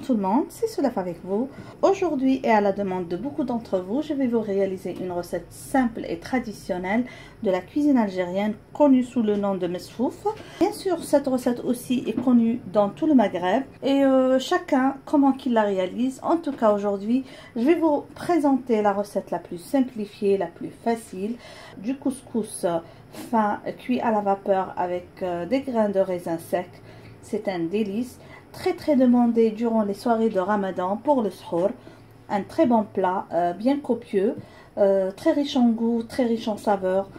tout le monde, c'est Soulaf avec vous. Aujourd'hui et à la demande de beaucoup d'entre vous, je vais vous réaliser une recette simple et traditionnelle de la cuisine algérienne connue sous le nom de mesfouf. Bien sûr, cette recette aussi est connue dans tout le Maghreb et chacun comment qu'il la réalise. En tout cas aujourd'hui, je vais vous présenter la recette la plus simplifiée, la plus facile du couscous fin cuit à la vapeur avec des grains de raisin sec. C'est un délice. Très demandé durant les soirées de Ramadan pour le sahur. Un très bon plat, bien copieux, très riche en goût, très riche en saveurs.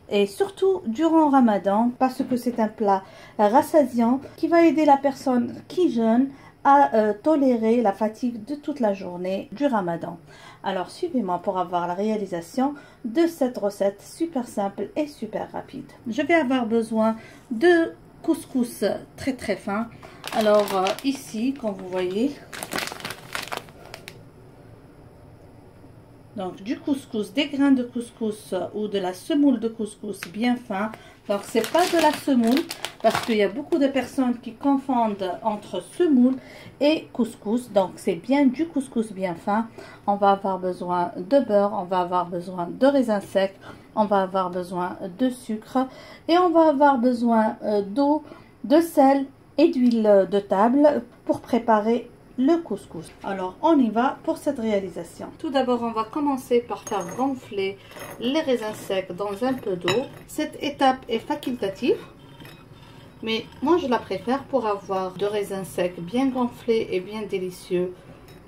Et surtout durant Ramadan, parce que c'est un plat rassasiant qui va aider la personne qui jeûne à tolérer la fatigue de toute la journée du Ramadan. Alors suivez-moi pour avoir la réalisation de cette recette super simple et super rapide. Je vais avoir besoin de couscous très fin. Alors ici, comme vous voyez, donc du couscous, des grains de couscous ou de la semoule de couscous bien fin. Donc c'est pas de la semoule parce qu'il y a beaucoup de personnes qui confondent entre semoule et couscous. Donc c'est bien du couscous bien fin. On va avoir besoin de beurre, on va avoir besoin de raisins secs, on va avoir besoin de sucre et on va avoir besoin d'eau, de sel et d'huile de table pour préparer le couscous. Alors on y va pour cette réalisation. Tout d'abord on va commencer par faire gonfler les raisins secs dans un peu d'eau. Cette étape est facultative, mais moi je la préfère pour avoir de raisins secs bien gonflés et bien délicieux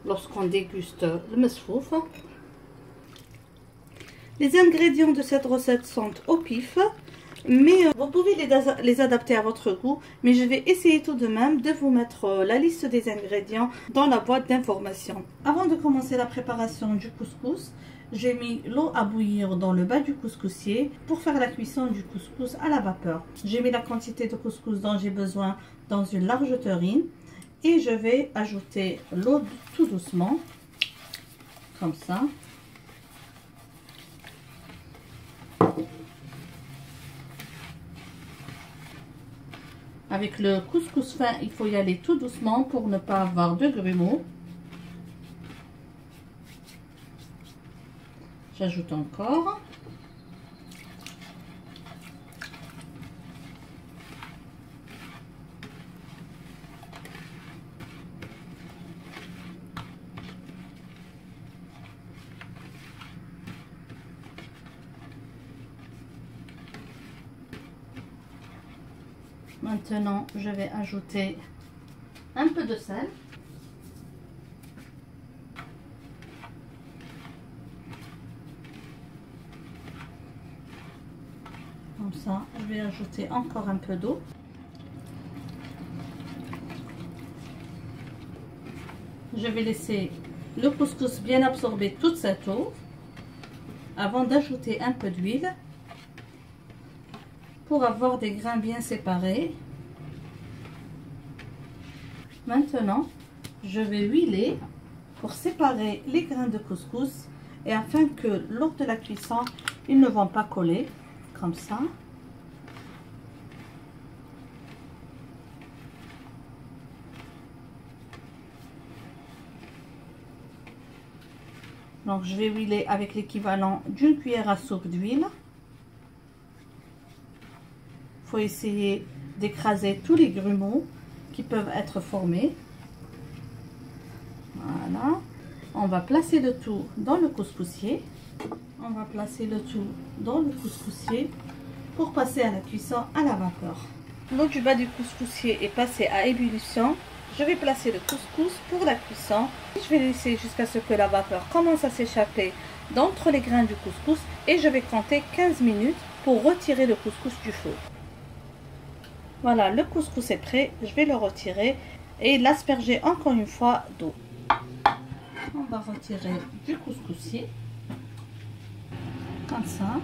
lorsqu'on déguste le mesfouf. Les ingrédients de cette recette sont au pif, mais vous pouvez les adapter à votre goût. Mais je vais essayer tout de même de vous mettre la liste des ingrédients dans la boîte d'informations. Avant de commencer la préparation du couscous, j'ai mis l'eau à bouillir dans le bas du couscoussier pour faire la cuisson du couscous à la vapeur. J'ai mis la quantité de couscous dont j'ai besoin dans une large terrine et je vais ajouter l'eau tout doucement, comme ça. Avec le couscous fin, il faut y aller tout doucement pour ne pas avoir de grumeaux. J'ajoute encore. Maintenant, je vais ajouter un peu de sel. Comme ça, je vais ajouter encore un peu d'eau. Je vais laisser le couscous bien absorber toute cette eau avant d'ajouter un peu d'huile pour avoir des grains bien séparés. Maintenant, je vais huiler pour séparer les grains de couscous et afin que lors de la cuisson, ils ne vont pas coller, comme ça. Donc, je vais huiler avec l'équivalent d'une cuillère à soupe d'huile. Il faut essayer d'écraser tous les grumeaux qui peuvent être formés. Voilà. On va placer le tout dans le couscoussier. On va placer le tout dans le couscoussier pour passer à la cuisson à la vapeur. L'eau du bas du couscoussier est passée à ébullition. Je vais placer le couscous pour la cuisson. Je vais laisser jusqu'à ce que la vapeur commence à s'échapper d'entre les grains du couscous et je vais compter 15 minutes pour retirer le couscous du feu. Voilà, le couscous est prêt. Je vais le retirer et l'asperger encore une fois d'eau. On va retirer du couscoussier comme ça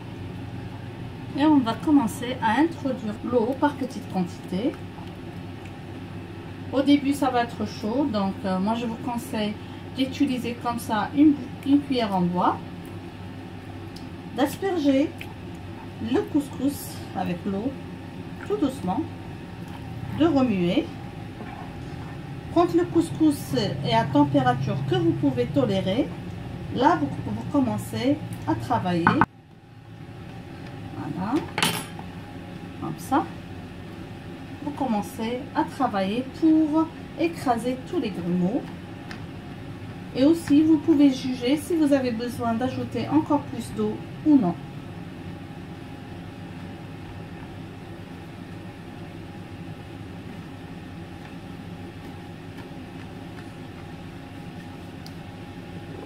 et on va commencer à introduire l'eau par petites quantités. Au début ça va être chaud, donc moi je vous conseille d'utiliser comme ça une cuillère en bois, d'asperger le couscous avec l'eau tout doucement, de remuer Quand le couscous est à température que vous pouvez tolérer, là vous commencez à travailler. Voilà, comme ça. Vous commencez à travailler pour écraser tous les grumeaux. Et aussi, vous pouvez juger si vous avez besoin d'ajouter encore plus d'eau ou non.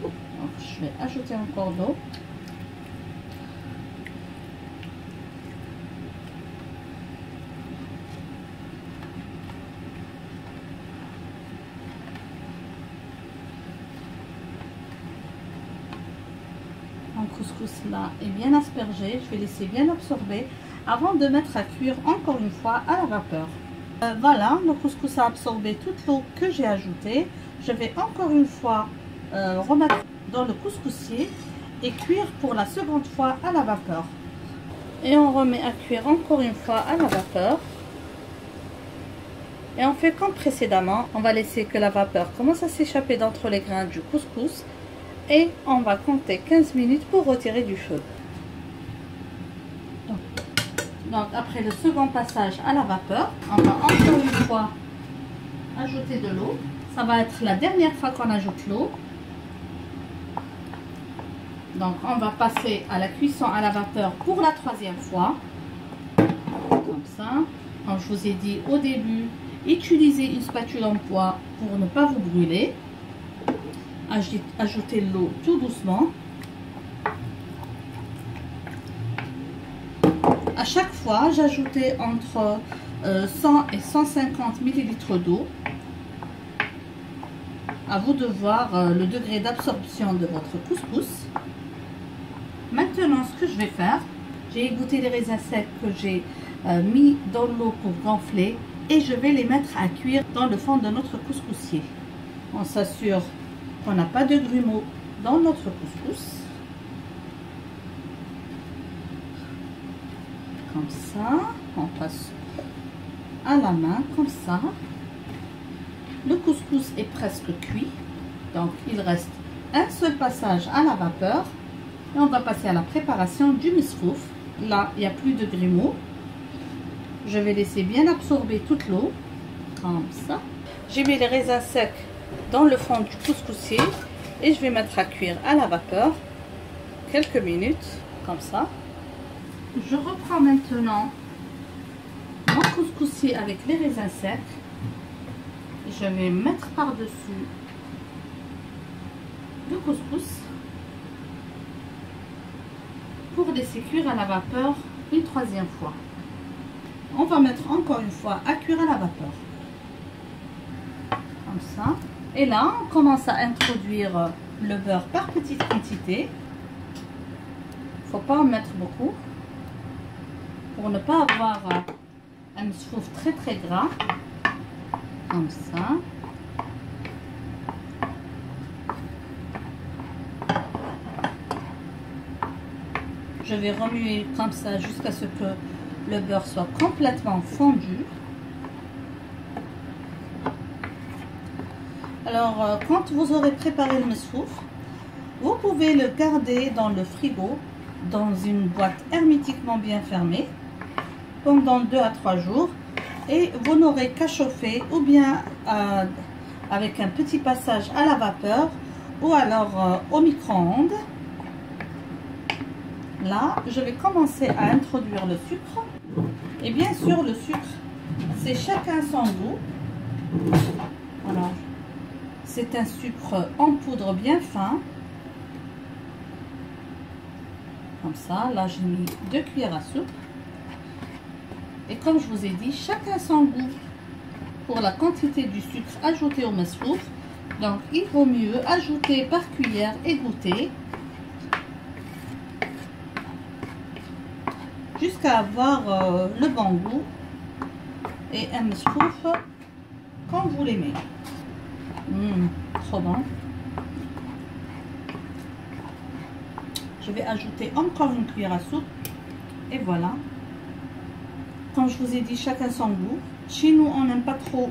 Donc, je vais ajouter encore d'eau. Mon couscous là est bien aspergé, je vais laisser bien absorber avant de mettre à cuire encore une fois à la vapeur. Voilà, le couscous a absorbé toute l'eau que j'ai ajoutée. Je vais encore une fois remettre dans le couscoussier et cuire pour la seconde fois à la vapeur. Et on remet à cuire encore une fois à la vapeur. Et on fait comme précédemment, on va laisser que la vapeur commence à s'échapper d'entre les grains du couscous. Et on va compter 15 minutes pour retirer du feu. Donc après le second passage à la vapeur, on va encore une fois ajouter de l'eau. Ça va être la dernière fois qu'on ajoute l'eau. Donc on va passer à la cuisson à la vapeur pour la troisième fois. Comme ça. Comme je vous ai dit au début, utilisez une spatule en bois pour ne pas vous brûler. Ajoutez l'eau tout doucement. À chaque fois, j'ajoutais entre 100 et 150 ml d'eau. À vous de voir le degré d'absorption de votre couscous. Maintenant, ce que je vais faire, j'ai égoutté les raisins secs que j'ai mis dans l'eau pour gonfler et je vais les mettre à cuire dans le fond de notre couscoussier. On s'assure qu'on n'a pas de grumeaux dans notre couscous. Comme ça, on passe à la main, comme ça. Le couscous est presque cuit, donc il reste un seul passage à la vapeur. Et on va passer à la préparation du misfouf. Là, il n'y a plus de grumeaux. Je vais laisser bien absorber toute l'eau, comme ça. J'ai mis les raisins secs dans le fond du couscoussier et je vais mettre à cuire à la vapeur quelques minutes comme ça. Je reprends maintenant mon couscoussier avec les raisins secs. Je vais mettre par-dessus le couscous pour laisser cuire à la vapeur une troisième fois. On va mettre encore une fois à cuire à la vapeur comme ça. Et là, on commence à introduire le beurre par petite quantité. Il ne faut pas en mettre beaucoup pour ne pas avoir un misfouf très très gras. Comme ça. Je vais remuer comme ça jusqu'à ce que le beurre soit complètement fondu. Alors, quand vous aurez préparé le misfouf, vous pouvez le garder dans le frigo, dans une boîte hermétiquement bien fermée, pendant 2 à 3 jours. Et vous n'aurez qu'à chauffer ou bien avec un petit passage à la vapeur ou alors au micro-ondes. Là, je vais commencer à introduire le sucre. Et bien sûr, le sucre, c'est chacun son goût. Alors, c'est un sucre en poudre bien fin. Comme ça, là j'ai mis 2 cuillères à soupe. Et comme je vous ai dit, chacun son goût pour la quantité du sucre ajouté au misfouf. Donc il vaut mieux ajouter par cuillère et goûter jusqu'à avoir le bon goût et un misfouf comme vous l'aimez. Trop bon. Je vais ajouter encore une cuillère à soupe et voilà. Comme je vous ai dit, chacun son goût. Chez nous, on n'aime pas trop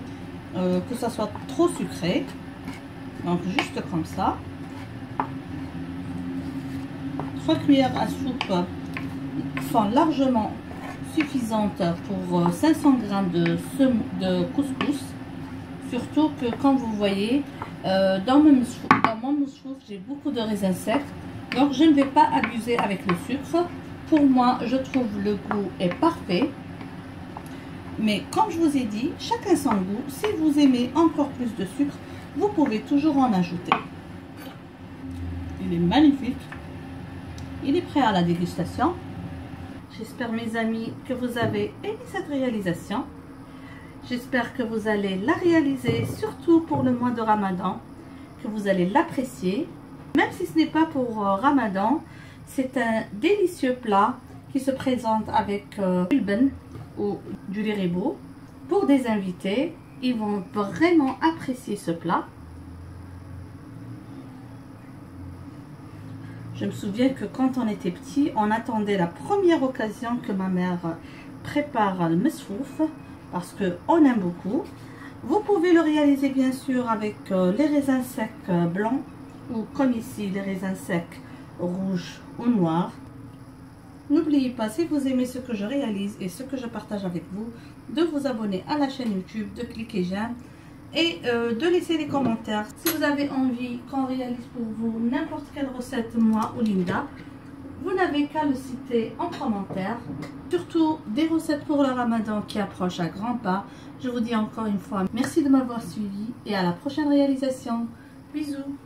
que ça soit trop sucré. Donc juste comme ça. 3 cuillères à soupe sont largement suffisantes pour 500 g de couscous. Surtout que, comme vous voyez, dans mon moussefouf, j'ai beaucoup de raisins secs. Donc je ne vais pas abuser avec le sucre. Pour moi, je trouve le goût est parfait. Mais comme je vous ai dit, chacun son goût. Si vous aimez encore plus de sucre, vous pouvez toujours en ajouter. Il est magnifique. Il est prêt à la dégustation. J'espère, mes amis, que vous avez aimé cette réalisation. J'espère que vous allez la réaliser, surtout pour le mois de Ramadan, que vous allez l'apprécier. Même si ce n'est pas pour Ramadan, c'est un délicieux plat qui se présente avec du ben ou du lait ribot. Pour des invités, ils vont vraiment apprécier ce plat. Je me souviens que quand on était petit, on attendait la première occasion que ma mère prépare le mesfouf parce qu'on aime beaucoup. Vous pouvez le réaliser bien sûr avec les raisins secs blancs ou comme ici les raisins secs rouges ou noirs. N'oubliez pas, si vous aimez ce que je réalise et ce que je partage avec vous, de vous abonner à la chaîne YouTube, de cliquer j'aime et de laisser des commentaires. Si vous avez envie qu'on réalise pour vous n'importe quelle recette, moi ou Linda, vous n'avez qu'à le citer en commentaire. Surtout des recettes pour le Ramadan qui approche à grands pas. Je vous dis encore une fois merci de m'avoir suivi et à la prochaine réalisation. Bisous.